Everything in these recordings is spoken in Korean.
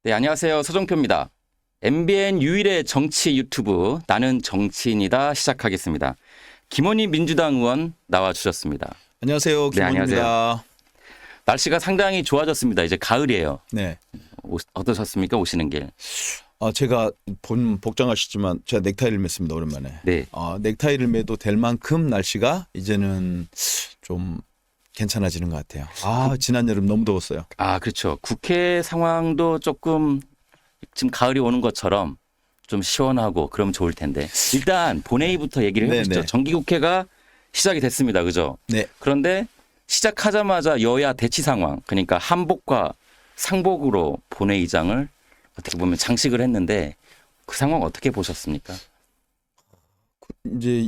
네, 안녕하세요. 서정표입니다. MBN 유일의 정치 유튜브 나는 정치인이다 시작하겠습니다. 김원희 민주당 의원 나와주셨습니다. 안녕하세요. 네, 안녕하세요. 김원희입니다. 날씨가 상당히 좋아졌습니다. 이제 가을이에요. 네. 어떠셨습니까? 오시는 길. 제가 본 복장하시지만 제가 넥타이를 맸습니다. 오랜만에. 네. 넥타이를 매도 될 만큼 날씨가 이제는 좀 괜찮아지는 것 같아요. 지난 여름 너무 더웠어요. 그렇죠. 국회 상황도 조금 지금 가을이 오는 것처럼 좀 시원하고 그러면 좋을 텐데 일단 본회의부터 얘기를 해보시죠. 네네. 정기국회가 시작이 됐습니다. 그죠? 네. 그런데 시작하자마자 여야 대치 상황, 그러니까 한복과 상복으로 본회의장을 어떻게 보면 장식을 했는데 그 상황 어떻게 보셨습니까? 이제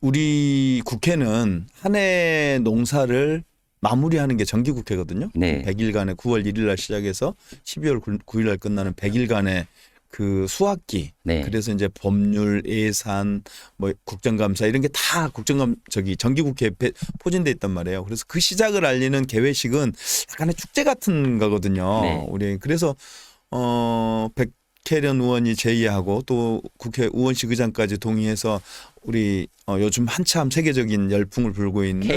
우리 국회는 한 해 농사를 마무리하는 게 정기국회거든요. 네. 100일간의 9월 1일 날 시작해서 12월 9일 날 끝나는 100일간의 그 수학기. 네. 그래서 이제 법률, 예산, 국정감사 이런 게 다 정기국회에 포진돼 있단 말이에요. 그래서 그 시작을 알리는 개회식은 약간의 축제 같은 거거든요. 네. 우리 그래서 백혜련 의원이 제의하고 또 국회 우원식 의장까지 동의해서 우리 요즘 한참 세계적인 열풍을 불고 있는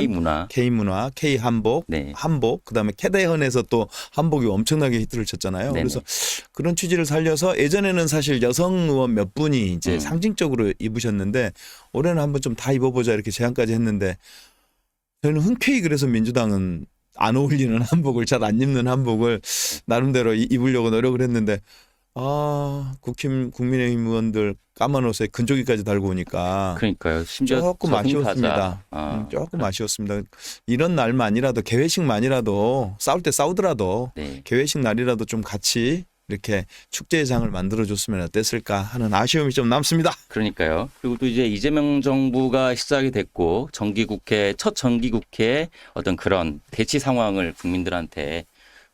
K문화, K한복, 네. 한복, 그다음에 캐대헌에서 또 한복이 엄청나게 히트를 쳤잖아요. 네네. 그래서 그런 취지를 살려서 예전에는 사실 여성 의원 몇 분이 이제 상징적으로 입으셨는데 올해는 한번 좀 다 입어보자 이렇게 제안까지 했는데 저는 흔쾌히 그래서 민주당은 안 어울리는 한복을 잘 안 입는 한복을 나름대로 입으려고 노력을 했는데 국민의힘 의원들 까만 옷에 근조기까지 달고 오니까 그러니까요. 심지어 조금 아쉬웠습니다. 아. 조금 아쉬웠습니다. 이런 날만이라도 개회식만이라도 싸울 때 싸우더라도 네. 개회식 날이라도 좀 같이 이렇게 축제의 장을 만들어줬으면 어땠을까 하는 아쉬움이 좀 남습니다. 그러니까요. 그리고 또 이제 이재명 정부가 시작이 됐고 첫 정기국회의 어떤 그런 대치 상황을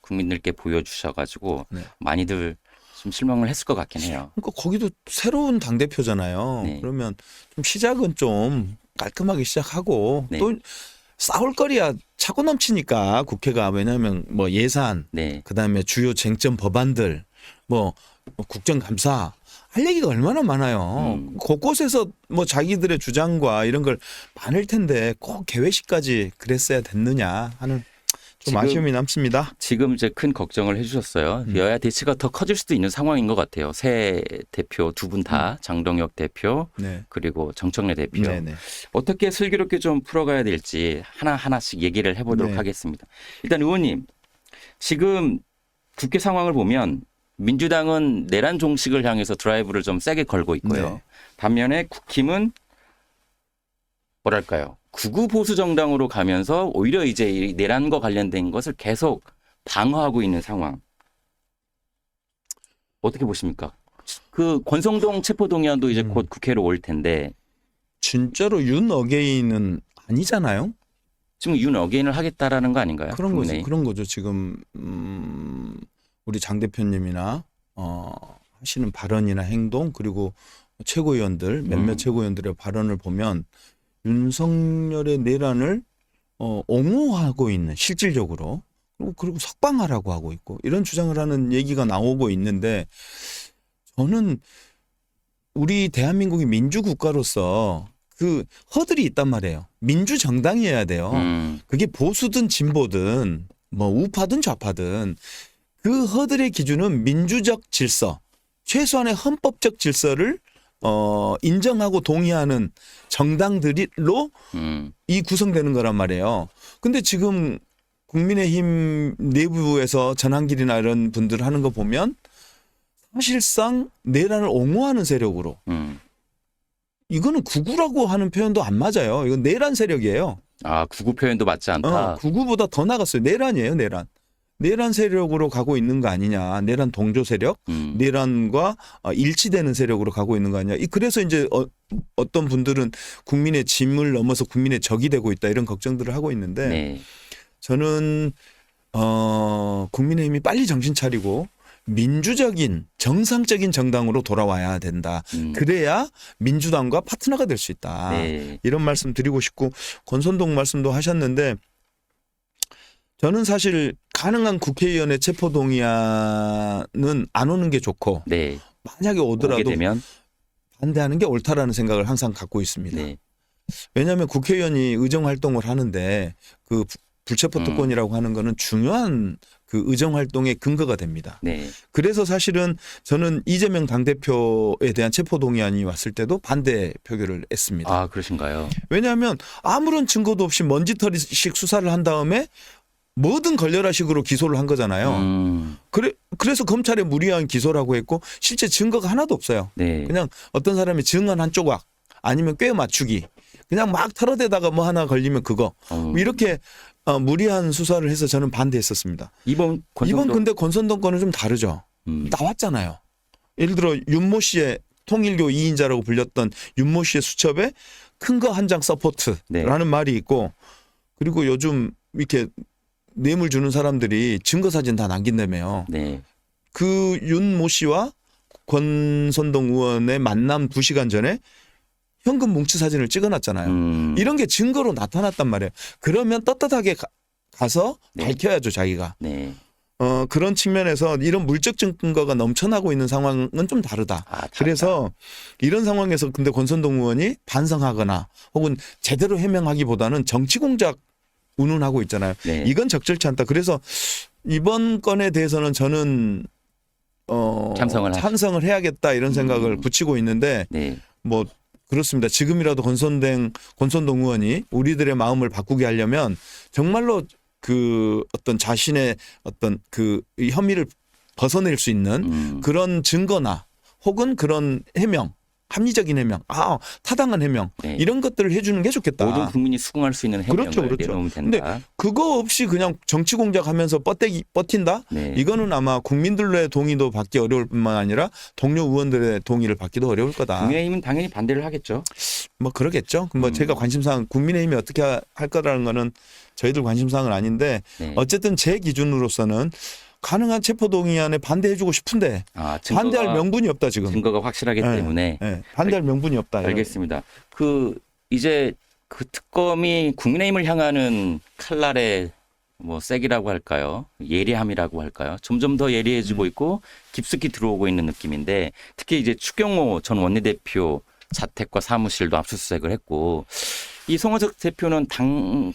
국민들께 보여주셔가지고 네. 많이들 좀 실망을 했을 것 같긴 해요. 그러니까 거기도 새로운 당대표잖아요. 네. 그러면 좀 시작은 좀 깔끔하게 시작하고 네. 또 싸울 거리야 차고 넘치니까 국회가 왜냐하면 예산 네. 그다음에 주요 쟁점 법안들 국정감사 할 얘기가 얼마나 많아요. 곳곳에서 자기들의 주장과 이런 걸 많을 텐데 꼭 개회식까지 그랬어야 됐느냐 하는 좀 아쉬움이 남습니다. 지금 이제 큰 걱정을 해주셨어요. 여야 대치가 더 커질 수도 있는 상황인 것 같아요. 새 대표 두 분 다 장동혁 대표 네. 그리고 정청래 대표 네네. 어떻게 슬기롭게 좀 풀어가야 될지 하나하나씩 얘기를 해보도록 네. 하겠습니다. 일단 의원님 지금 국회 상황을 보면 민주당은 내란 종식을 향해서 드라이브를 좀 세게 걸고 있고요. 네. 반면에 국힘은 뭐랄까요? 극우 보수 정당으로 가면서 오히려 이제 이 내란과 관련된 것을 계속 방어하고 있는 상황. 어떻게 보십니까? 그 권성동 체포동의안도 이제 곧 국회로 올 텐데 진짜로 윤 어게인은 아니잖아요. 지금 윤 어게인을 하겠다라는 거 아닌가요? 그런 거죠. 지금 우리 장 대표님이나 하시는 발언이나 행동 그리고 몇몇 최고위원들의 발언을 보면 윤석열의 내란을 옹호하고 있는 실질적으로 그리고 석방하라고 하고 있고 이런 주장을 하는 얘기가 나오고 있는데 저는 우리 대한민국이 민주국가로서 그 허들이 있단 말이에요. 민주정당이어야 돼요. 그게 보수든 진보든 우파든 좌파든 그 허들의 기준은 민주적 질서, 최소한의 헌법적 질서를 인정하고 동의하는 정당들로 이 구성되는 거란 말이에요. 근데 지금 국민의힘 내부에서 전한길이나 이런 분들 하는 거 보면 사실상 내란을 옹호하는 세력으로 이거는 극우라고 하는 표현도 안 맞아요. 이건 내란 세력이에요. 극우 표현도 맞지 않다. 극우보다 더 나갔어요. 내란이에요. 내란 세력으로 가고 있는 거 아니냐. 내란 동조 세력, 내란과 일치되는 세력으로 가고 있는 거 아니냐. 그래서 이제 어떤 분들은 국민의 짐을 넘어서 국민의 적이 되고 있다 이런 걱정들을 하고 있는데 네. 저는 국민의힘이 빨리 정신 차리고 민주적인 정상적인 정당으로 돌아와야 된다. 그래야 민주당과 파트너가 될 수 있다. 네. 이런 말씀 드리고 싶고 권선동 말씀도 하셨는데 저는 사실 가능한 국회의원의 체포 동의안은 안 오는 게 좋고 네. 만약에 오게 오더라도 되면 반대하는 게 옳다라는 생각을 항상 갖고 있습니다. 네. 왜냐하면 국회의원이 의정 활동을 하는데 그 불체포 특권이라고 하는 거는 중요한 그 의정 활동의 근거가 됩니다. 네. 그래서 사실은 저는 이재명 당대표에 대한 체포 동의안이 왔을 때도 반대 표결을 했습니다. 아, 그러신가요? 왜냐하면 아무런 증거도 없이 먼지털이식 수사를 한 다음에 뭐든 걸려라식으로 기소를 한 거잖아요. 그래서 검찰에 무리한 기소라고 했고 실제 증거가 하나도 없어요. 네. 그냥 어떤 사람이 증언 한 조각 아니면 꽤 맞추기 그냥 막 털어대다가 뭐 하나 걸리면 그거 뭐 이렇게 무리한 수사를 해서 저는 반대했었습니다. 이번 근데 권선동 건은 좀 다르죠. 나왔잖아요. 예를 들어 윤모 씨의 통일교 2인자라고 불렸던 윤모 씨의 수첩에 큰 거 한 장 서포트라는 말이 있고 그리고 요즘 이렇게 뇌물 주는 사람들이 증거 사진 다 남긴다며요. 네. 그 윤모 씨와 권선동 의원의 만남 2시간 전에 현금 뭉치 사진을 찍어놨잖아요. 이런 게 증거로 나타났단 말이에요. 그러면 떳떳하게 가서 네. 밝혀야죠 자기가. 네. 그런 측면에서 이런 물적 증거가 넘쳐나고 있는 상황은 좀 다르다. 그래서 이런 상황에서 근데 권선동 의원이 반성하거나 혹은 제대로 해명하기보다는 정치 공작 운운하고 있잖아요. 네. 이건 적절치 않다. 그래서 이번 건에 대해서는 저는 찬성을 해야겠다 이런 생각을 붙이고 있는데 네. 뭐 그렇습니다. 지금이라도 권선동 의원이 우리들의 마음을 바꾸게 하려면 정말로 그 어떤 자신의 어떤 그 혐의를 벗어낼 수 있는 그런 증거나 혹은 그런 해명, 합리적인 해명, 타당한 해명 네. 이런 것들을 해주는 게 좋겠다. 모든 국민이 수긍할 수 있는 해명을 그렇죠. 내놓으면 된다. 근데 그거 없이 그냥 정치 공작하면서 버틴다? 네. 이거는 아마 국민들의 동의도 받기 어려울 뿐만 아니라 동료 의원들의 동의를 받기도 어려울 거다. 국민의힘은 당연히 반대를 하겠죠. 뭐 그러겠죠. 뭐 제가 관심사항 국민의힘이 어떻게 할 거라는 거는 저희들 관심사항은 아닌데 네. 어쨌든 제 기준으로서는 가능한 체포동의안에 반대해주고 싶은데 반대할 명분이 없다 지금. 증거가 확실하기 때문에 반대할 명분이 없다. 알겠습니다. 이제 그 특검이 국민의힘을 향하는 칼날의 뭐 세기라고 할까요? 예리함이라고 할까요? 점점 더 예리해지고 있고 깊숙이 들어오고 있는 느낌인데 특히 이제 추경호 전 원내대표 자택과 사무실도 압수수색을 했고 이 송원석 대표는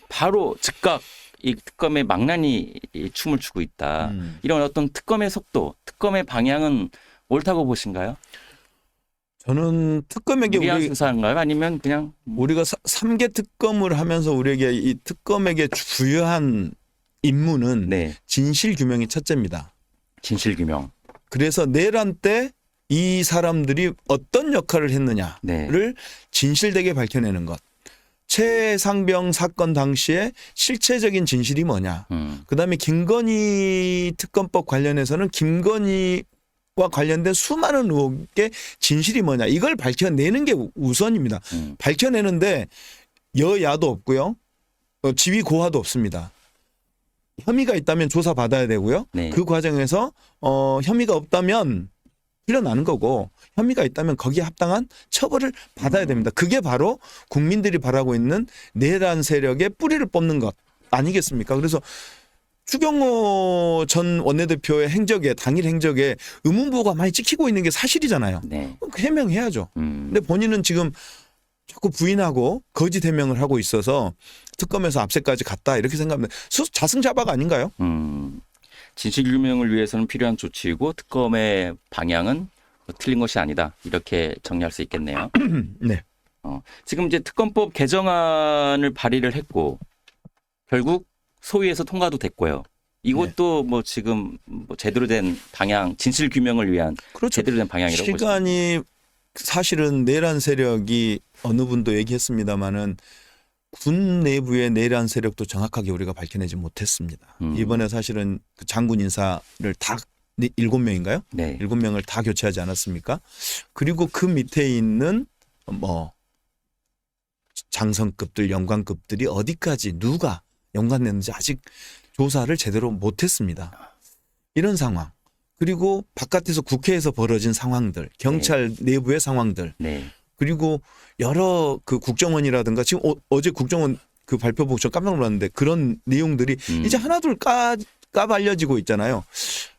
바로 즉각 이 특검의 망나니 춤을 추고 있다. 이런 어떤 특검의 속도, 특검의 방향은 옳다고 보신가요? 저는 특검에게 무리한 수사인가요? 아니면 그냥 우리가 3개 특검을 하면서 우리에게 이 특검에게 부여한 임무는 네. 진실 규명이 첫째입니다. 진실 규명. 그래서 내란 때 이 사람들이 어떤 역할을 했느냐를 네. 진실되게 밝혀내는 것. 최상병 사건 당시에 실체적인 진실이 뭐냐. 그다음에 김건희 특검법 관련해서는 김건희와 관련된 수많은 의혹의 진실이 뭐냐. 이걸 밝혀내는 게 우선입니다. 밝혀내는데 여야도 없고요. 지위 고하도 없습니다. 혐의가 있다면 조사받아야 되고요. 네. 그 과정에서 혐의가 없다면 풀려나는 거고 혐의가 있다면 거기에 합당한 처벌을 받아야 됩니다. 그게 바로 국민들이 바라고 있는 내란 세력의 뿌리를 뽑는 것 아니겠습니까? 그래서 추경호 전 원내대표의 행적에 당일 행적에 의문부가 많이 찍히고 있는 게 사실이잖아요. 네. 해명해야죠. 근데 본인은 지금 자꾸 부인하고 거짓 해명을 하고 있어서 특검에서 압색까지 갔다 이렇게 생각합니다. 자승자박 아닌가요? 진실 규명을 위해서는 필요한 조치이고 특검의 방향은 틀린 것이 아니다. 이렇게 정리할 수 있겠네요. 네. 지금 이제 특검법 개정안을 발의를 했고 결국 소위에서 통과도 됐고요. 이것도 뭐 지금 뭐 제대로 된 방향, 진실 규명을 위한 그렇죠. 제대로 된 방향이라고 시간이 사실은 내란 세력이 어느 분도 얘기했습니다마는 군 내부의 내란 세력도 정확하게 우리가 밝혀내지 못했습니다. 이번에 사실은 그 장군 인사를 다 7명인가요? 네. 7명을 다 교체하지 않았습니까? 그리고 그 밑에 있는 뭐 장성급들, 영관급들이 어디까지 누가 연관됐는지 아직 조사를 제대로 못했습니다. 이런 상황. 그리고 바깥에서 국회에서 벌어진 상황들, 경찰 내부의 상황들. 네. 그리고 여러 그 국정원이라든가 지금 어제 국정원 그 발표 보고 저 깜짝 놀랐는데 그런 내용들이 이제 하나둘 까발려지고 있잖아요.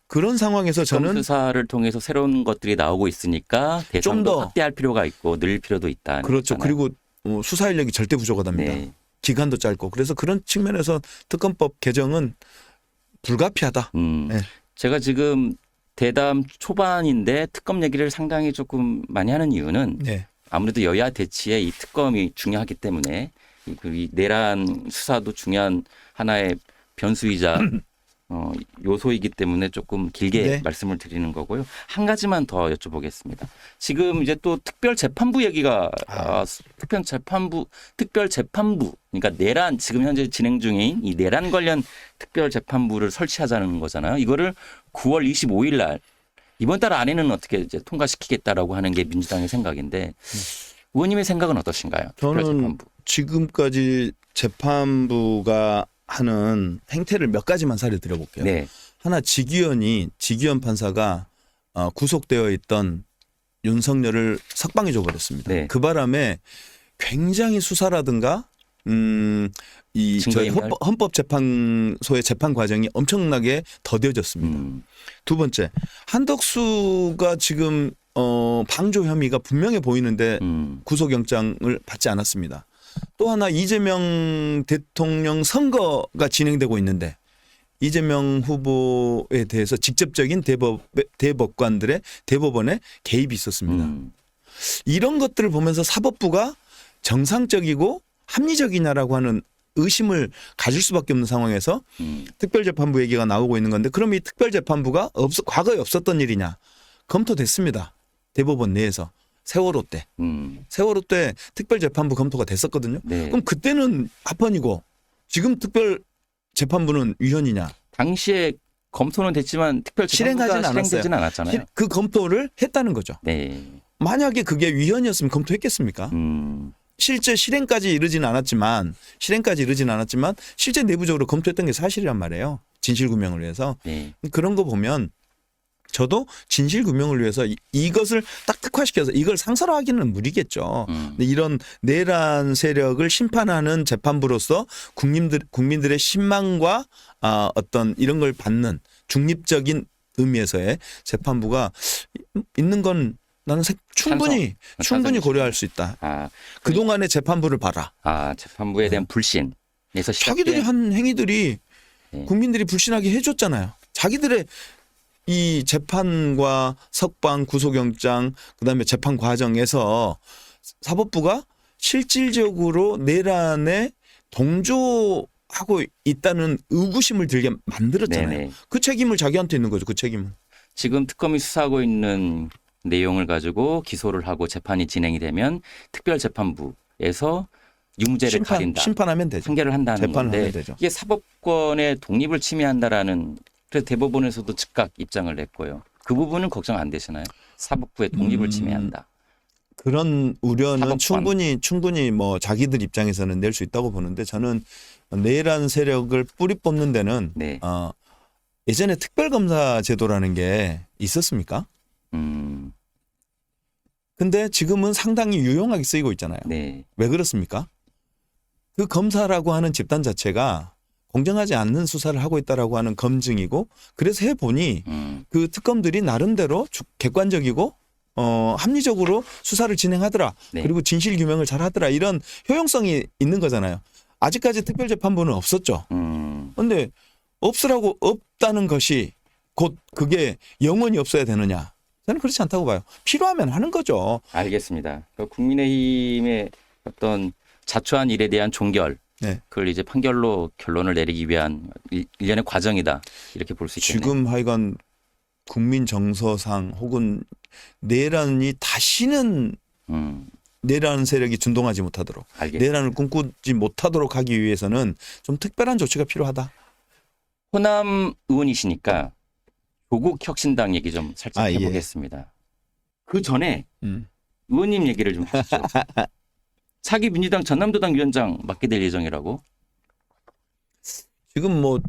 그런 상황에서 특검 저는 수사를 통해서 새로운 것들이 나오고 있으니까 대상도 더 확대할 필요가 있고 늘 필요도 있다. 그렇죠. 그리고 수사 인력이 절대 부족하답니다. 네. 기간도 짧고 그래서 그런 측면에서 특검법 개정은 불가피하다. 네. 제가 지금 대담 초반인데 특검 얘기를 상당히 조금 많이 하는 이유는 네. 아무래도 여야 대치에 이 특검이 중요하기 때문에 이 내란 수사도 중요한 하나의 변수이자 요소이기 때문에 조금 길게 네. 말씀을 드리는 거고요. 한 가지만 더 여쭤보겠습니다. 지금 이제 또 특별재판부 얘기가 특별재판부 그러니까 내란 지금 현재 진행 중인 이 내란 관련 특별재판부를 설치하자는 거잖아요. 이거를 9월 25일 날 이번 달 안에는 어떻게 이제 통과시키겠다라고 하는 게 민주당의 생각인데 의원님의 생각은 어떠신가요? 저는 특별재판부. 지금까지 재판부가 하는 행태를 몇 가지만 사례 드려볼게요. 네. 하나 지기현 판사가 구속되어 있던 윤석열을 석방해 줘 버렸습니다. 네. 그 바람에 굉장히 수사라든가 이 저희 증거인멸? 헌법재판소의 재판 과정이 엄청나게 더뎌졌습니다. 두 번째, 한덕수가 지금 방조 혐의가 분명해 보이는데 구속영장을 받지 않았습니다. 또 하나 이재명 대통령 선거가 진행되고 있는데 이재명 후보에 대해서 직접적인 대법원의 개입이 있었습니다. 이런 것들을 보면서 사법부가 정상적이고 합리적이냐라고 하는 의심을 가질 수밖에 없는 상황에서 특별재판부 얘기가 나오고 있는 건데 그럼 이 특별재판부가 과거에 없었던 일이냐? 검토됐습니다. 대법원 내에서. 세월호 때 특별재판부 검토가 됐었거든요. 네. 그럼 그때는 합헌이고 지금 특별재판부는 위헌이냐? 당시에 검토는 됐지만 특별재판부가 실행되지는 않았잖아요. 그 검토를 했다는 거죠. 네. 만약에 그게 위헌이었으면 검토했겠습니까? 실제 실행까지 이르지는 않았지만 실제 내부적으로 검토했던 게 사실이란 말이에요. 진실규명을 위해서. 네. 그런 거 보면 저도 진실규명을 위해서 이것을 딱 특화시켜서 이걸 상설화하기는 무리겠죠. 근데 이런 내란 세력을 심판하는 재판부로서 국민들의 신망과 어떤 이런 걸 받는 중립적인 의미에서의 재판부가 있는 건 나는 충분히 고려할 수 있다. 그동안의 재판부를 봐라. 재판부에 대한 불신에서 자기들이 한 행위들이 네. 국민들이 불신하게 해줬잖아요. 자기들의 이 재판과 석방, 구속영장, 그다음에 재판 과정에서 사법부가 실질적으로 내란에 동조하고 있다는 의구심을 들게 만들었잖아요. 네네. 그 책임을 자기한테 있는 거죠. 그 책임은. 지금 특검이 수사하고 있는 내용을 가지고 기소를 하고 재판이 진행이 되면 특별재판부에서 유무죄를 가린다. 심판하면 되죠. 판결을 한다는 재판을 건데 하면 되죠. 이게 사법권의 독립을 침해한다라는 그래서 대법원에서도 즉각 입장을 냈고요. 그 부분은 걱정 안 되시나요? 사법부의 독립을 침해한다. 그런 우려는 사법권. 충분히 뭐 자기들 입장에서는 낼 수 있다고 보는데 저는 내란 세력을 뿌리 뽑는 데는 네. 예전에 특별검사 제도라는 게 있었습니까? 근데 지금은 상당히 유용하게 쓰이고 있잖아요. 네. 왜 그렇습니까? 그 검사라고 하는 집단 자체가 공정하지 않는 수사를 하고 있다라고 하는 검증이고 그래서 해보니 그 특검들이 나름대로 객관적이고 합리적으로 수사를 진행하더라. 네. 그리고 진실 규명을 잘 하더라. 이런 효용성이 있는 거잖아요. 아직까지 특별재판부는 없었죠. 그런데 없다는 것이 곧 그게 영원히 없어야 되느냐. 저는 그렇지 않다고 봐요. 필요하면 하는 거죠. 알겠습니다. 그러니까 국민의힘의 어떤 자초한 일에 대한 종결 네. 그걸 이제 판결로 결론을 내리기 위한 일련의 과정이다. 이렇게 볼 수 있겠네요. 지금 하여간 국민 정서상 혹은 내란이 다시는 내란 세력이 준동하지 못하도록 알겠습니다. 내란을 꿈꾸지 못하도록 하기 위해서는 좀 특별한 조치가 필요하다. 호남 의원이시니까 조국 혁신당 얘기 좀 살짝 예. 해보겠습니다. 그 전에 의원님 얘기를 좀 하시죠. 차기 민주당 전남도당 위원장 맡게 될 예정이라고. 지금 뭐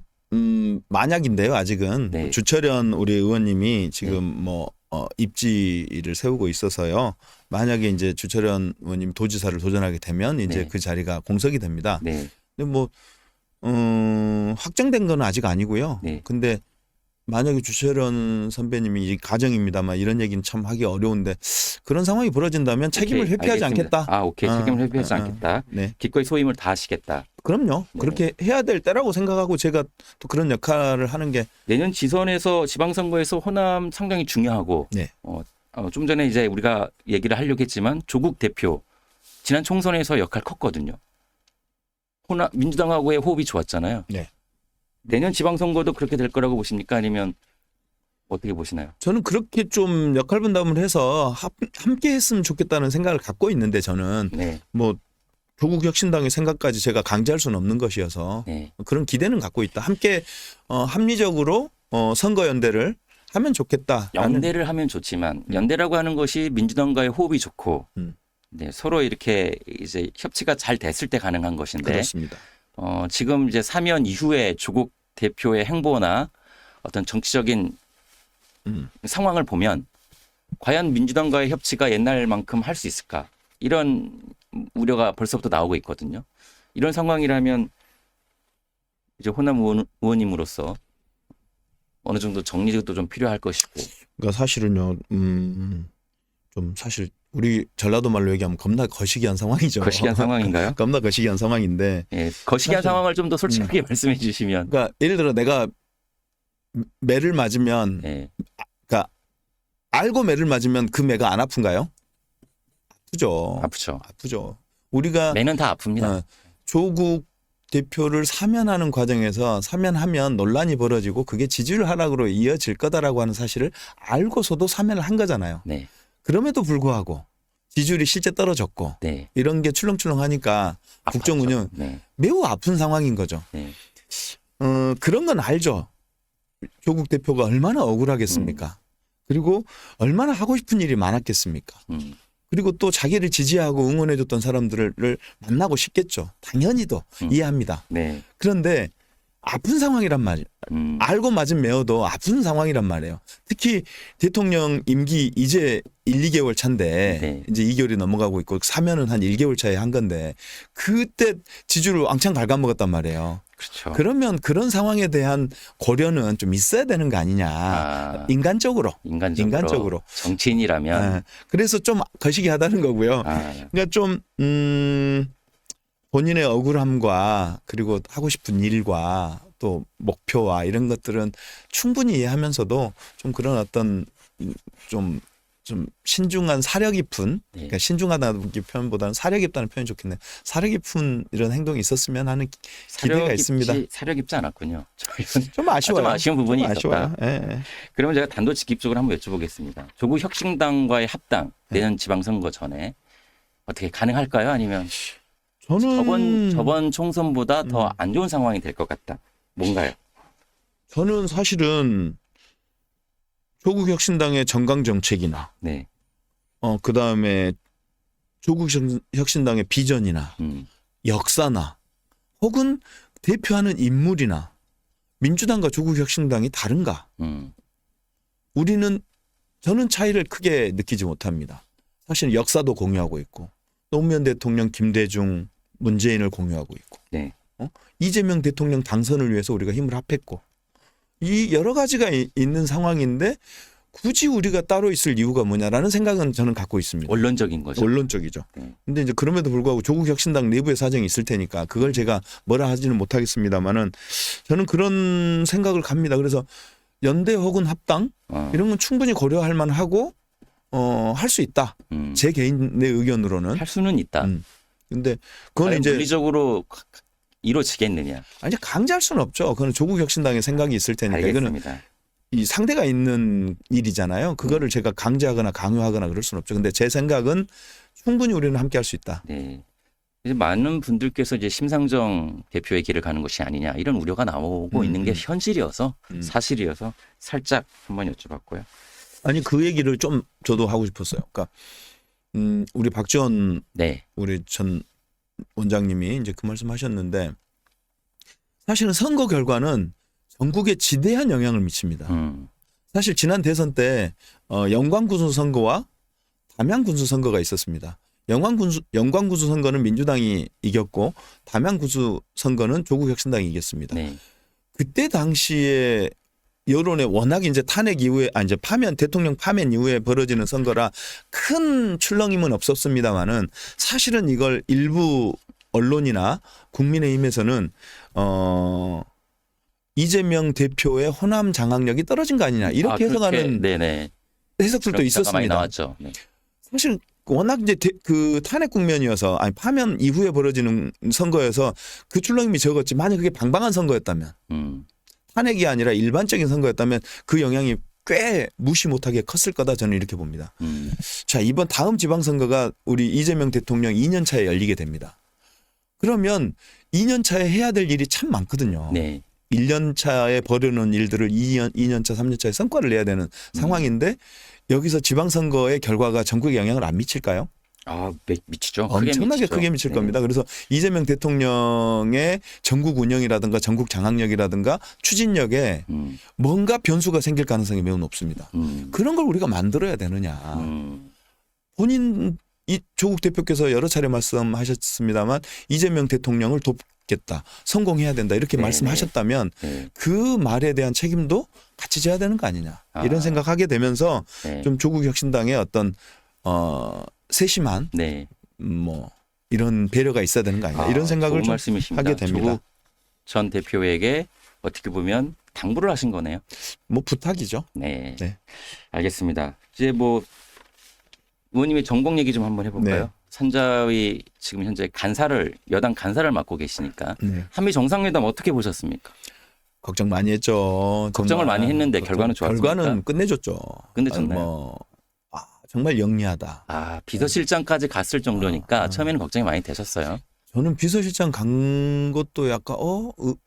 만약인데요. 아직은 네. 주철현 우리 의원님이 지금 입지를 세우고 있어서요. 만약에 이제 주철현 의원님 도지사를 도전하게 되면 이제 네. 그 자리가 공석이 됩니다. 네. 근데 뭐 확정된 건 아직 아니고요. 네. 근데 만약에 주철원 선배님이 이 가정입니다만 이런 얘기는 참 하기 어려운데 그런 상황이 벌어진다면 책임을 오케이, 회피하지 알겠습니다. 않겠다. 아, 오케이. 책임을 회피하지 않겠다. 네. 기꺼이 소임을 다하시겠다. 그럼요. 네. 그렇게 해야 될 때라고 생각하고 제가 또 그런 역할을 하는 게 내년 지선에서 지방선거에서 호남 상당히 중요하고 네. 좀 전에 이제 우리가 얘기를 하려고 했지만 조국 대표 지난 총선에서 역할 컸거든요. 호남 민주당하고의 호흡이 좋았잖아요. 네. 내년 지방선거도 그렇게 될 거라고 보십니까? 아니면 어떻게 보시나요? 저는 그렇게 좀 역할 분담을 해서 함께 했으면 좋겠다는 생각을 갖고 있는데 저는 네, 뭐 조국 혁신당의 생각까지 제가 강제할 수는 없는 것이어서 네, 그런 기대는 갖고 있다. 함께 합리적으로 선거 연대를 하면 좋겠다. 연대를 하면 좋지만 연대라고 하는 것이 민주당과의 호흡이 좋고 네, 서로 이렇게 이제 협치가 잘 됐을 때 가능한 것인데 그렇습니다. 지금 이제 사면 이후에 조국 대표의 행보나 어떤 정치적인 상황을 보면 과연 민주당과의 협치가 옛날만큼 할 수 있을까? 이런 우려가 벌써부터 나오고 있거든요. 이런 상황이라면 이제 호남 의원님으로서 어느 정도 정리도 좀 필요할 것이고. 그러니까 사실은요, 좀 사실 우리 전라도 말로 얘기하면 겁나 거시기한 상황이죠. 거시기한 상황인가요? 겁나 거시기한 상황인데. 예, 거시기한 사실- 상황을 좀 더 솔직하게 말씀해 주시면. 그러니까 예를 들어 내가 매를 맞으면, 예, 그러니까 알고 매를 맞으면 그 매가 안 아픈가요? 아프죠. 아프죠. 아프죠. 우리가 매는 다 아픕니다. 조국 대표를 사면하는 과정에서 사면하면 논란이 벌어지고 그게 지지율 하락으로 이어질 거다라고 하는 사실을 알고서도 사면을 한 거잖아요. 네, 그럼에도 불구하고 지지율이 실제 떨어졌고 네. 이런 게 출렁출렁하니까 아팠죠. 국정 운영 네, 매우 아픈 상황인 거죠. 네. 그런 건 알죠. 조국 대표가 얼마나 억울하겠습니까? 그리고 얼마나 하고 싶은 일이 많았겠습니까? 그리고 또 자기를 지지하고 응원해줬던 사람들을 만나고 싶겠죠. 당연히도 이해합니다. 네. 그런데 아픈 상황이란 말이에요. 알고 맞은 매어도 아픈 상황이란 말이에요. 특히 대통령 임기 이제 1, 2개월 차인데 네. 이제 2개월이 넘어가고 있고 사면은 한 1개월 차에 한 건데 그때 지지율을 왕창 갉아먹었단 말이에요. 그렇죠. 그러면 그런 상황에 대한 고려는 좀 있어야 되는 거 아니냐. 아, 인간적으로. 인간적으로. 정치인이라면. 네. 그래서 좀 거시기하다는 거고요. 아, 그러니까 좀 본인의 억울함과 그리고 하고 싶은 일과 또 목표와 이런 것들은 충분히 이해하면서도 좀 그런 어떤 좀 신중한 사려 깊은 네. 그러니까 신중하다는 표현보다는 사려 깊다는 표현이 좋겠네요. 사려 깊은 이런 행동이 있었으면 하는 기대가 있습니다. 사려 깊지 않았군요. 저희는 좀 아쉬워요. 좀 아쉬운 부분이 좀 있었다. 아쉬워요. 예. 그러면 제가 단도직입적으로 한번 여쭤보겠습니다. 조국 혁신당과의 합당 내년 지방선거 전에 어떻게 가능할까요? 아니면 저는 저번 총선보다 더 안 좋은 상황이 될 것 같다. 뭔가요? 저는 사실은 조국 혁신당의 정강 정책이나 네. 그다음에 조국 혁신당의 비전이나 역사나 혹은 대표하는 인물이나 민주당과 조국 혁신당이 다른가? 저는 차이를 크게 느끼지 못합니다. 사실 역사도 공유하고 있고 노무현 대통령, 김대중, 문재인을 공유하고 있고 네. 이재명 대통령 당선을 위해서 우리가 힘을 합했고 이 여러 가지가 있는 상황인데 굳이 우리가 따로 있을 이유가 뭐냐라는 생각은 저는 갖고 있습니다. 원론적인 거죠. 원론적이죠. 네. 근데 이제 그럼에도 불구하고 조국 혁신당 내부의 사정이 있을 테니까 그걸 제가 뭐라 하지는 못하겠습니다만은 저는 그런 생각을 갖습니다. 그래서 연대 혹은 합당 이런 건 충분히 고려할 만하고 할 수 있다. 제 개인의 의견으로는 할 수는 있다. 근데 그건 과연 이제 물리적으로 이루어지겠느냐. 아니 강제할 수는 없죠. 그건 조국 혁신당의 생각이 있을 테니까 이거는 알겠습니다. 이 상대가 있는 일이잖아요. 그거를 제가 강제하거나 강요하거나 그럴 수는 없죠. 근데 제 생각은 충분히 우리는 함께 할 수 있다. 네. 이제 많은 분들께서 이제 심상정 대표의 길을 가는 것이 아니냐 이런 우려가 나오고 있는 게 현실이어서 사실이어서 살짝 한번 여쭤봤고요. 아니 그 얘기를 좀 저도 하고 싶었어요. 그러니까 우리 박지원 네. 우리 전 원장님이 이제 그 말씀하셨는데 사실은 선거 결과는 전국에 지대한 영향을 미칩니다. 사실 지난 대선 때 영광 군수 선거와 담양 군수 선거가 있었습니다. 영광구수 선거는 민주당이 이겼고 담양구수 선거는 조국혁신당이 이겼습니다. 네. 그때 당시에 여론에 워낙 이제 탄핵 이후에 이제 대통령 파면 이후에 벌어지는 선거라 큰 출렁임은 없었습니다만은 사실은 이걸 일부 언론이나 국민의힘에서는 이재명 대표의 호남 장악력이 떨어진 거 아니냐 이렇게 해석하는 네네. 해석들도 많이 있었습니다. 나왔죠. 네. 사실 워낙 이제 그 탄핵 국면이어서 파면 이후에 벌어지는 선거여서 그 출렁임이 적었지 만약 그게 방방한 선거였다면 탄핵이 아니라 일반적인 선거였다면 그 영향이 꽤 무시 못하게 컸을 거다 저는 이렇게 봅니다. 자, 이번 다음 지방선거가 우리 이재명 대통령 2년 차에 열리게 됩니다. 그러면 2년 차에 해야 될 일이 참 많거든요. 네. 1년 차에 벌여놓은 일들을 2년 차, 3년 차에 성과를 내야 되는 상황인데 여기서 지방선거의 결과가 전국에 영향을 안 미칠까요? 아, 미치죠. 엄청나게 미치죠. 크게 미칠 네. 겁니다. 그래서 이재명 대통령의 전국 운영이라든가 전국 장악력이라든가 추진력에 뭔가 변수가 생길 가능성이 매우 높습니다. 그런 걸 우리가 만들어야 되느냐. 본인 조국 대표께서 여러 차례 말씀하셨습니다만 이재명 대통령을 돕겠다. 성공해야 된다. 이렇게 네, 말씀하셨다면 네. 그 말에 대한 책임도 같이 져야 되는 거 아니냐. 이런 아. 생각하게 되면서 네. 좀 조국 혁신당의 어떤 세심한 네. 뭐 이런 배려가 있어야 되는 거 아닌가 이런 생각을 좋은 좀 말씀이십니다. 하게 됩니다. 조국 전 대표에게 어떻게 보면 당부를 하신 거네요. 뭐 부탁이죠. 네. 네. 알겠습니다. 이제 뭐 의원님의 전공 얘기 좀 한번 해볼까요? 네. 산자위 지금 현재 여당 간사를 맡고 계시니까 네. 한미 정상회담 어떻게 보셨습니까? 걱정 많이 했죠. 걱정을 정말. 많이 했는데 결과는 좋았습니까? 결과는 끝내줬죠. 끝내줬나요? 정말 영리하다. 아, 비서실장까지 갔을 정도니까 처음에는 걱정이 많이 되셨어요. 저는 비서실장 간 것도 약간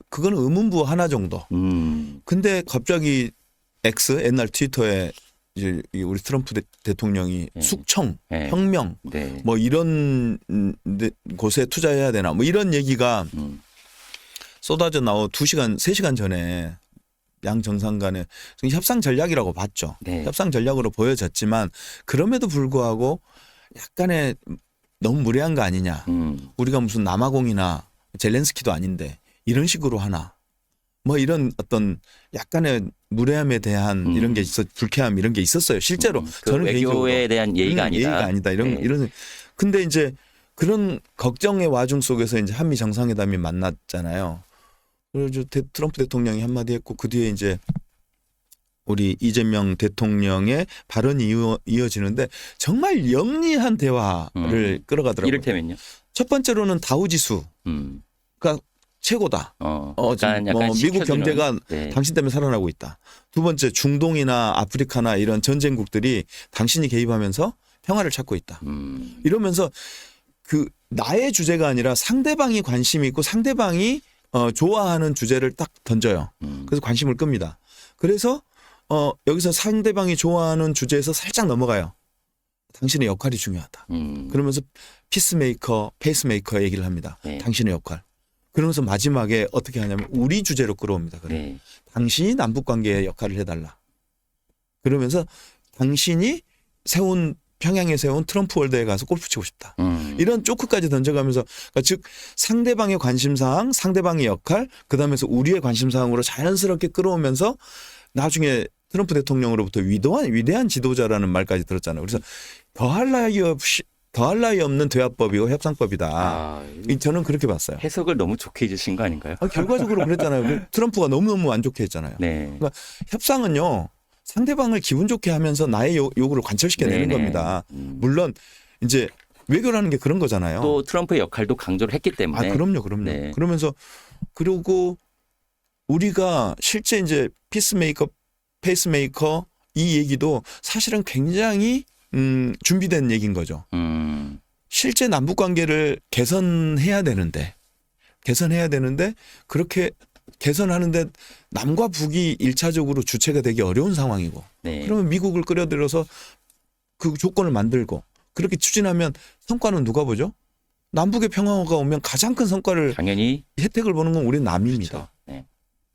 그거는 의문부 하나 정도. 근데 갑자기 옛날 트위터에 이제 우리 트럼프 대통령이 네. 숙청, 네. 혁명 네. 뭐 이런 곳에 투자해야 되나 뭐 이런 얘기가 쏟아져 나오 3시간 전에 양 정상 간에 협상 전략이라고 봤죠. 네. 협상 전략으로 보여졌지만 그럼에도 불구하고 약간의 너무 무례한 거 아니냐. 우리가 무슨 남아공이나 젤렌스키도 아닌데 이런 식으로 하나. 뭐 이런 어떤 약간의 무례함에 대한 이런 게 불쾌함 이런 게 있었어요. 실제로 그 저는 외교에 대한 예의가 아니다. 예의가 아니다. 이런. 근데 이제 그런 걱정의 와중 속에서 이제 한미 정상회담이 만났잖아요. 그래서 트럼프 대통령이 한마디 했고 그 뒤에 이제 우리 이재명 대통령의 발언이 이어지는데 정말 영리한 대화를 끌어가더라고요. 이를테면요. 첫 번째로는 다우지수가 최고다. 약간 미국 시켜주는, 경제가 네. 당신 때문에 살아나고 있다. 두 번째 중동이나 아프리카나 이런 전쟁국들이 당신이 개입하면서 평화를 찾고 있다. 이러면서 그 나의 주제가 아니라 상대방이 관심이 있고 상대방이 좋아하는 주제를 딱 던져요. 그래서 관심을 끕니다. 그래서 여기서 상대방이 좋아하는 주제에서 살짝 넘어가요. 당신의 역할이 중요하다. 그러면서 피스메이커, 페이스메이커 얘기를 합니다. 네. 당신의 역할. 그러면서 마지막에 어떻게 하냐면 우리 주제로 끌어옵니다. 네. 당신이 남북관계의 역할을 해달라. 그러면서 당신이 평양에 세운 트럼프 월드에 가서 골프 치고 싶다. 이런 쪼크까지 던져가면서 그러니까 즉 상대방의 관심사항, 상대방의 역할, 그다음에서 우리의 관심사항으로 자연스럽게 끌어오면서 나중에 트럼프 대통령으로부터 위대한 지도자라는 말까지 들었잖아요. 그래서 더할 나위 없는 대화법이고 협상법이다. 저는 그렇게 봤어요. 해석을 너무 좋게 해주신 거 아닌가요? 결과적으로 그랬잖아요. 트럼프가 너무너무 안 좋게 했잖아요. 네. 그러니까 협상은요. 상대방을 기분 좋게 하면서 나의 요구를 관철시켜내는 네네. 겁니다. 물론 이제 외교라는 게 그런 거잖아요. 또 트럼프의 역할도 강조를 했기 때문에. 그럼요. 네. 그러면서 그리고 우리가 실제 이제 피스메이커, 페이스메이커 이 얘기도 사실은 굉장히 준비된 얘기인 거죠. 실제 남북 관계를 개선해야 되는데 그렇게 개선하는데 남과 북이 1차적으로 주체가 되기 어려운 상황이고 네. 그러면 미국을 끌어들여서 그 조건을 만들고 그렇게 추진하면 성과는 누가 보죠? 남북의 평화가 오면 가장 큰 성과를 당연히 혜택을 보는 건 우리 남입니다. 그렇죠. 네.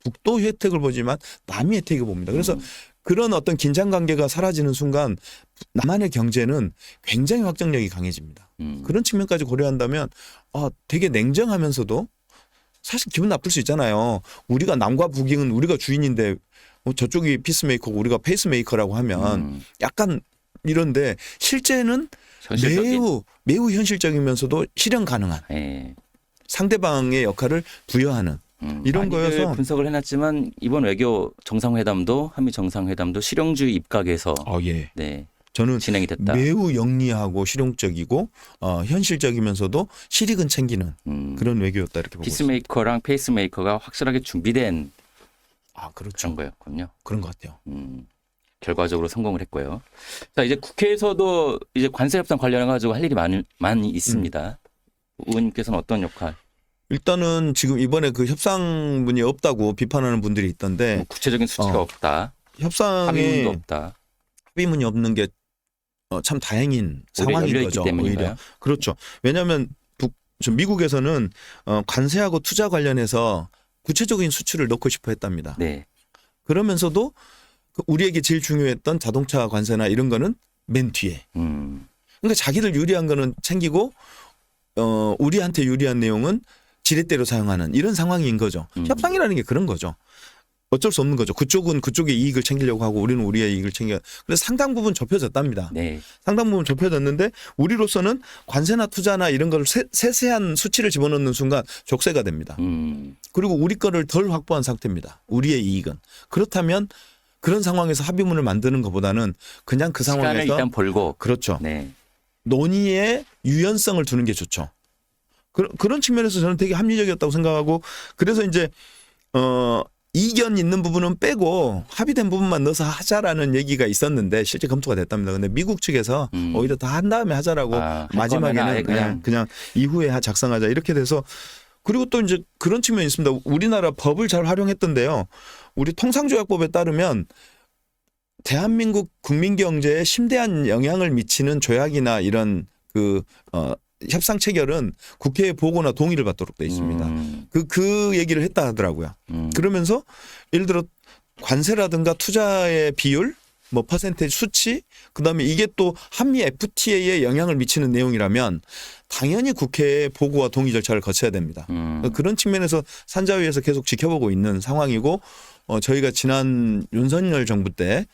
북도 혜택을 보지만 남이 혜택을 봅니다. 그래서 그런 어떤 긴장 관계가 사라지는 순간 남한의 경제는 굉장히 확장력이 강해집니다. 그런 측면까지 고려한다면 되게 냉정하면서도 사실 기분 나쁠 수 있잖아요. 우리가 남과 북은 우리가 주인인데 저쪽이 피스메이커고 우리가 페이스메이커라고 하면 약간 이런데 실제는 현실적인. 매우 현실적이면서도 실현 가능한 예. 상대방의 역할을 부여하는 이런 많이들 거여서 분석을 해놨지만 이번 외교 정상회담도 한미 정상회담도 실용주의 입각에서 예. 네, 저는 진행이 됐다. 매우 영리하고 실용적이고 현실적이면서도 실익은 챙기는 그런 외교였다 이렇게 보고 있습니다. 피스메이커랑 페이스메이커가 확실하게 준비된 그렇죠. 그런 거였군요. 그런 것 같아요. 결과적으로 성공을 했고요. 자, 이제 국회에서도 이제 관세 협상 관련해 가지고 할 일이 많이 있습니다. 의원님께서는 어떤 역할? 일단은 지금 이번에 그 협상문이 없다고 비판하는 분들이 있던데 뭐 구체적인 수치가 없다. 협상에 합의문도 없다. 합의문이 없는 게 참 다행인 오래 상황인 열려있기 거죠. 때문인가요? 오히려 그렇죠. 왜냐하면 미국에서는 관세하고 투자 관련해서 구체적인 수치를 넣고 싶어 했답니다. 네. 그러면서도 우리에게 제일 중요했던 자동차 관세나 이런 거는 맨 뒤에. 그러니까 자기들 유리한 거는 챙기고 우리한테 유리한 내용은 지렛대로 사용하는 이런 상황인 거죠. 협상이라는 게 그런 거죠. 어쩔 수 없는 거죠. 그쪽은 그쪽의 이익을 챙기려고 하고 우리는 우리의 이익을 챙겨. 그래서 상당 부분 좁혀졌답니다. 네. 상당 부분 좁혀졌는데 우리로서는 관세나 투자나 이런 걸 세세한 수치를 집어넣는 순간 족쇄가 됩니다. 그리고 우리 거를 덜 확보한 상태입니다. 우리의 이익은. 그렇다면 그런 상황에서 합의문을 만드는 것보다는 그냥 그 시간을 상황에서 일단 벌고. 그렇죠. 네. 논의의 유연성을 두는 게 좋죠. 그런 측면에서 저는 되게 합리적이었다고 생각하고 그래서 이제 이견 있는 부분은 빼고 합의된 부분만 넣어서 하자라는 얘기가 있었는데 실제 검토가 됐답니다. 근데 미국 측에서 오히려 다 한 다음에 하자라고 할 거면 아예 마지막에는 그냥 이후에 작성하자 이렇게 돼서 그리고 또 이제 그런 측면이 있습니다. 우리나라 법을 잘 활용했던데요. 우리 통상조약법에 따르면 대한민국 국민 경제에 심대한 영향을 미치는 조약이나 이런 협상 체결은 국회에 보고나 동의를 받도록 돼 있습니다. 그 얘기를 했다 하더라고요. 그러면서 예를 들어 관세라든가 투자의 비율, 뭐 퍼센테이지 수치, 그다음에 이게 또 한미 FTA에 영향을 미치는 내용이라면 당연히 국회에 보고와 동의 절차를 거쳐야 됩니다. 그런 측면에서 산자위에서 계속 지켜보고 있는 상황이고 저희가 지난 윤석열 정부 때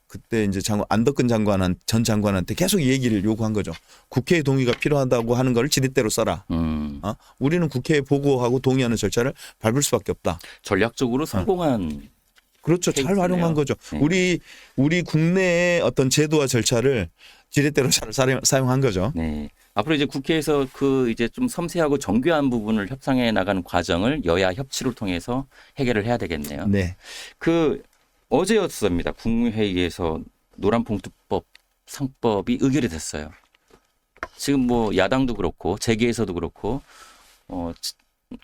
그때 이제 안덕근 전 장관한테 계속 이 얘기를 요구한 거죠. 국회의 동의가 필요하다고 하는 걸 지렛대로 써라. 우리는 국회에 보고하고 동의하는 절차를 밟을 수밖에 없다. 전략적으로 성공한 그렇죠. 잘 케이스네요. 활용한 거죠. 네. 우리 국내의 어떤 제도와 절차를 지렛대로 잘 사용한 거죠. 네. 앞으로 이제 국회에서 이제 좀 섬세하고 정교한 부분을 협상해 나가는 과정을 여야 협치를 통해서 해결을 해야 되겠네요. 네. 어제였습니다. 국무회의에서 노란봉투법 상법이 의결이 됐어요. 지금 뭐 야당도 그렇고 재계에서도 그렇고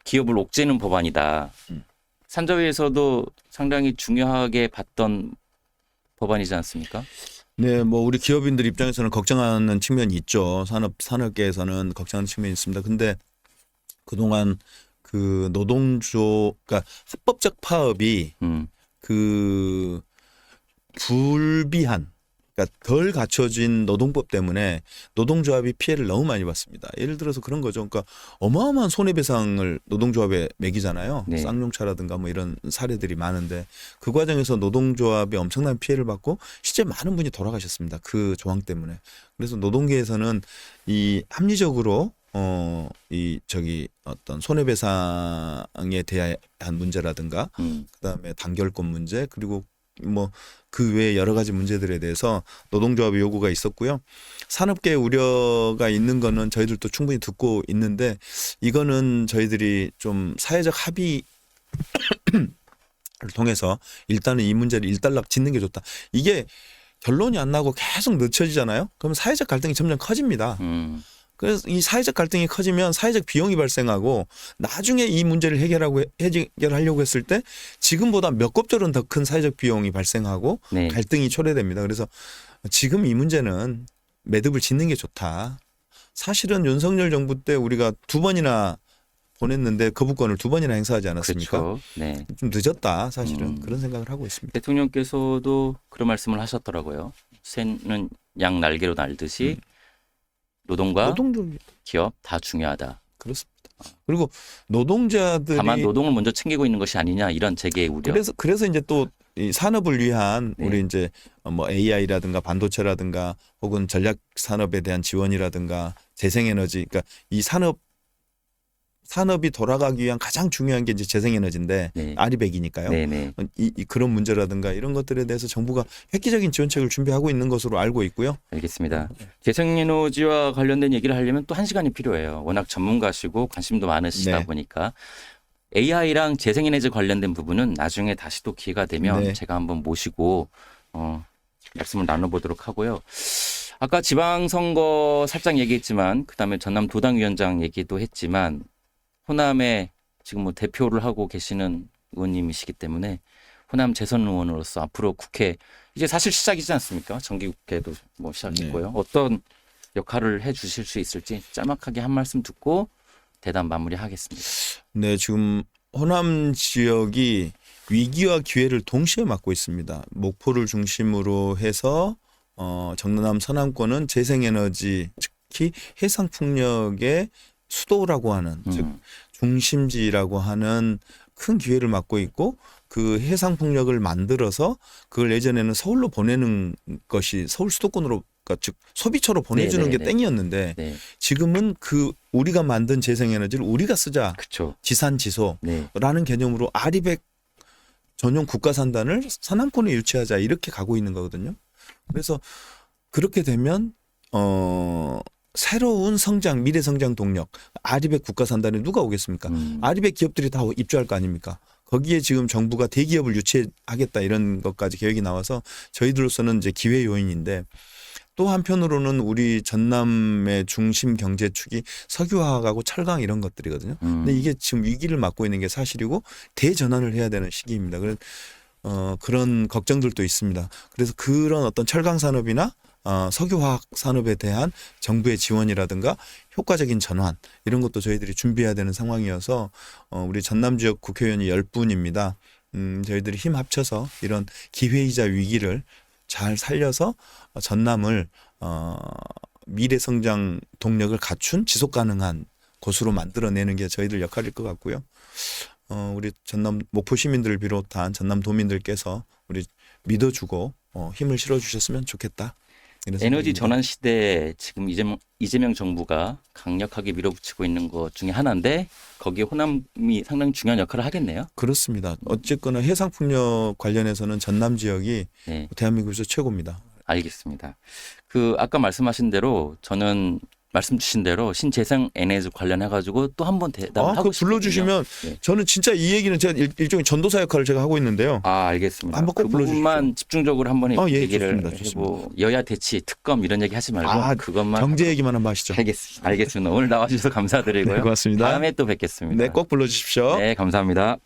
기업을 옥죄는 법안이다. 산자위에서도 상당히 중요하게 봤던 법안이지 않습니까? 네, 뭐 우리 기업인들 입장에서는 걱정하는 측면이 있죠. 산업계에서는 걱정하는 측면이 있습니다. 근데 그동안 그러니까 합법적 파업이 불비한 그러니까 덜 갖춰진 노동법 때문에 노동조합이 피해를 너무 많이 봤습니다. 예를 들어서 그런 거죠. 그러니까 어마어마한 손해배상을 노동조합에 매기잖아요. 네. 쌍용차라든가 뭐 이런 사례들이 많은데 그 과정에서 노동조합이 엄청난 피해를 받고 실제 많은 분이 돌아가셨습니다. 그 조항 때문에. 그래서 노동계에서는 이 합리적으로 어떤 손해배상에 대한 문제라든가 그다음에 단결권 문제 그리고 뭐 그 외에 여러 가지 문제들에 대해서 노동조합의 요구가 있었고요. 산업계의 우려가 있는 거는 저희들도 충분히 듣고 있는데 이거는 저희들이 좀 사회적 합의를 통해서 일단은 이 문제를 일단락 짓는 게 좋다. 이게 결론이 안 나고 계속 늦춰지잖아요. 그러면 사회적 갈등이 점점 커집니다. 그래서 이 사회적 갈등이 커지면 사회적 비용이 발생하고 나중에 이 문제를 해결하려고 했을 때 지금보다 몇 곱절은 더 큰 사회적 비용이 발생하고 네. 갈등이 초래됩니다. 그래서 지금 이 문제는 매듭을 짓는 게 좋다. 사실은 윤석열 정부 때 우리가 2번이나 보냈는데 거부권을 2번이나 행사하지 않았습니까? 그렇죠. 네. 좀 늦었다 사실은 음. 그런 생각을 하고 있습니다. 대통령께서도 그런 말씀을 하셨더라고요. 새는 양 날개로 날듯이 노동과 노동조 기업 다 중요하다. 그렇습니다. 그리고 노동자들이 다만 노동을 먼저 챙기고 있는 것이 아니냐 이런 재계의 우려. 그래서 이제 또 이 산업을 위한 네. 우리 이제 뭐 AI라든가 반도체라든가 혹은 전략 산업에 대한 지원이라든가 재생에너지 그러니까 이 산업이 돌아가기 위한 가장 중요한 게 이제 재생에너지인데 네. 아리백이니까요. 네네. 이 그런 문제라든가 이런 것들에 대해서 정부가 획기적인 지원책을 준비하고 있는 것으로 알고 있고요. 알겠습니다. 재생에너지와 관련된 얘기를 하려면 또 1시간이 필요해요. 워낙 전문가시고 관심도 많으시다 네. 보니까 AI랑 재생에너지 관련된 부분은 나중에 다시 또 기회가 되면 네. 제가 한번 모시고 말씀을 나눠보도록 하고요. 아까 지방선거 살짝 얘기했지만 그다음에 전남 도당위원장 얘기도 했지만 호남에 지금 뭐 대표를 하고 계시는 의원님이시기 때문에 호남 재선 의원으로서 앞으로 국회 이제 사실 시작이지 않습니까? 정기국회도 뭐 시작했고요. 어떤 역할을 해주실 수 있을지 짤막하게 한 말씀 듣고 대담 마무리하겠습니다. 네, 지금 호남 지역이 위기와 기회를 동시에 맞고 있습니다. 목포를 중심으로 해서 전남 서남권은 재생에너지 특히 해상풍력의 수도라고 하는 즉 중심지라고 하는 큰 기회를 맞고 있고 그 해상풍력을 만들어서 그걸 예전에는 서울로 보내는 것이 서울 수도권으로 그러니까 즉 소비처로 보내주는 게 네네네. 땡이었는데 네, 지금은 그 우리가 만든 재생에너지를 우리가 쓰자 그렇죠. 지산지소라는 네, 개념으로 아리백 전용 국가산단을 서남권에 유치하자 이렇게 가고 있는 거거든요. 그래서 그렇게 되면 새로운 성장 미래 성장 동력 아리백 국가산단에 누가 오겠습니까? 아리백 기업들이 다 입주할 거 아닙니까? 거기에 지금 정부가 대기업을 유치하겠다 이런 것까지 계획이 나와서 저희들로서는 이제 기회 요인인데 또 한편으로는 우리 전남의 중심 경제축이 석유화학하고 철강 이런 것들이거든요. 근데 이게 지금 위기를 맞고 있는 게 사실이고 대전환을 해야 되는 시기입니다. 그래서 그런 걱정들도 있습니다. 그래서 그런 어떤 철강 산업이나 석유화학 산업에 대한 정부의 지원이라든가 효과적인 전환 이런 것도 저희들이 준비해야 되는 상황이어서 우리 전남 지역 국회의원이 10분입니다. 저희들이 힘 합쳐서 이런 기회이자 위기를 잘 살려서 전남을 미래 성장 동력을 갖춘 지속 가능한 곳으로 만들어내는 게 저희들 역할일 것 같고요. 우리 전남 목포 시민들을 비롯한 전남 도민들께서 우리 믿어주고 힘을 실어주셨으면 좋겠다. 이런 에너지 생각입니다. 전환 시대에 지금 이재명 정부가 강력하게 밀어붙이고 있는 것 중에 하나인데 거기에 호남이 상당히 중요한 역할을 하겠네요. 그렇습니다. 어쨌거나 해상풍력 관련해서는 전남 지역이 네, 대한민국에서 최고입니다. 알겠습니다. 아까 말씀하신 대로 저는 말씀 주신 대로 신재생 에너지 관련해가지고 또 한 번 대답을 그거 하고 싶거든요. 불러주시면 네. 저는 진짜 이 얘기는 제가 일종의 전도사 역할을 제가 하고 있는데요. 알겠습니다. 한번 꼭 그 불러주십시오. 부분만 집중적으로 한번 예, 얘기를 좋습니다. 해보. 여야 대치 특검 이런 얘기 하지 말고 그것만 경제 얘기만 한번 하시죠. 알겠습니다. 오늘 나와주셔서 감사드리고요. 네, 고맙습니다. 다음에 또 뵙겠습니다. 네, 꼭 불러주십시오. 네, 감사합니다.